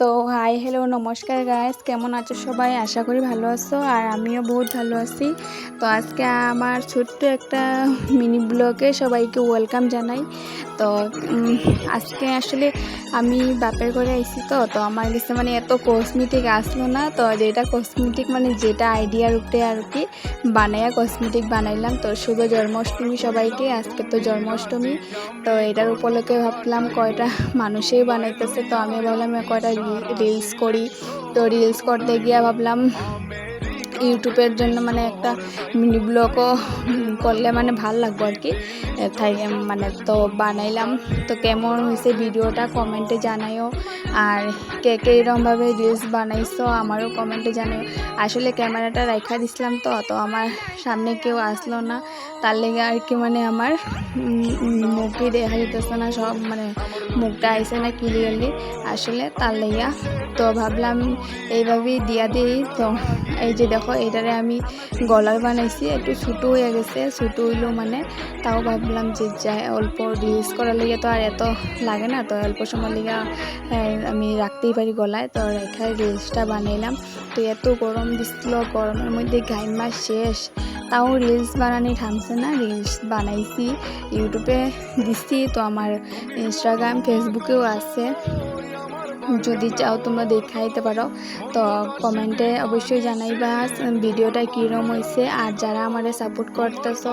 তো hi hello নমস্কার guys, কেমন আছো সবাই? আশা করি ভালো আছো আর আমিও বহুত ভালো আছি। তো আজকে আমার ছোট্ট একটা মিনি ব্লগে সবাইকে ওয়েলকাম জানাই। তো আজকে আসলে আমি বাপের ঘরে আইছি। তো আমার কাছে মানে এত কসমেটিক আসলো না, তো যেটা কসমেটিক মানে যেটা আইডিয়ার উপরে আর কি বানাইয়া কসমেটিক বানাইলাম। তো শুভ জন্মাষ্টমী সবাইকে, আজকে তো জন্মাষ্টমী। তো এটার উপলক্ষে ভাবলাম কয়টা মানুষই বানাইতেছে, তো আমি ভাবলাম কয়টা রিলস করি। তো রিলস করতে গিয়ে ভাবলাম ইউটিউবের জন্য মানে একটা মিনি ব্লগও করলে মানে ভাল লাগবো আর কি, তাই মানে তো বানাইলাম। তো কেমন হয়েছে ভিডিওটা কমেন্টে জানাইও, আর কে কে এরকমভাবে রিলস বানাইছো আমারও কমেন্টে জানাইও। আসলে ক্যামেরাটা রাখা দিছিলাম, তো আমার সামনে কেউ আসলো না, তার লেগে আর কি মানে আমার মুখই দেখা যেতেছে না, সব মানে মুখটা আইসে না ক্লিয়ারলি আসলে, তার লেগে তো ভাবলাম এইভাবেই দিয়া দিই। তো এই যে দেখো, এটারে আমি গলার বানাইছি, একটু ছোটো হয়ে গেছে, ছোটো হইলেও মানে তাও ভাবলাম যে যাই অল্প রিলস করার লেগে তো আর এত লাগে না, তো অল্প সময় লেগে আমি রাখতেই পারি গলায়। তো রেখে রিলসটা বানাইলাম। তো এত গরম দিচ্ছিল, গরমের মধ্যে ঘাইমা শেষ, তাও রিলস বানানি থামছে না, রিলস বানাইছি, ইউটিউবে দিচ্ছি। তো আমার ইনস্টাগ্রাম ফেসবুকেও আছে, যদি চাও তোমরা দেখাইতে পারো। তো কমেন্টে অবশ্যই জানাইবা ভিডিওটা কীরকম হয়েছে, আর যারা আমাদের সাপোর্ট করতেছো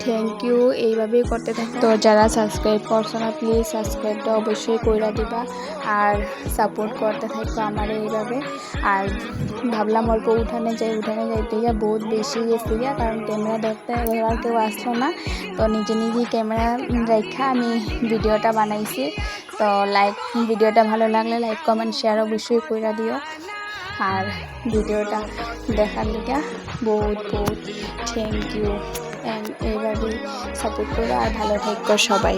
থ্যাংক ইউ, এইভাবেই করতে থাকো। তো যারা সাবস্ক্রাইব করছো না প্লিজ সাবস্ক্রাইবটা অবশ্যই কইরা দিবা, আর সাপোর্ট করতে থাকো আমার এইভাবে। আর ভাবলাম অল্প উঠানে যাইতে গিয়ে বহুত বেশি গেছে গিয়া, কারণ ক্যামেরা ধরার কেউ আসলো না, তো নিজেই ক্যামেরা রেখা আমি ভিডিওটা বানাইছি। তো ভিডিওটা ভালো লাগলে লাইক কমেন্ট শেয়ার অবশ্যই কইরা দিও, আর ভিডিওটা দেখার লেগে বহুত থ্যাংক ইউ। এইভাবেই সাপোর্ট করো আর ভালো থাকো সবাই।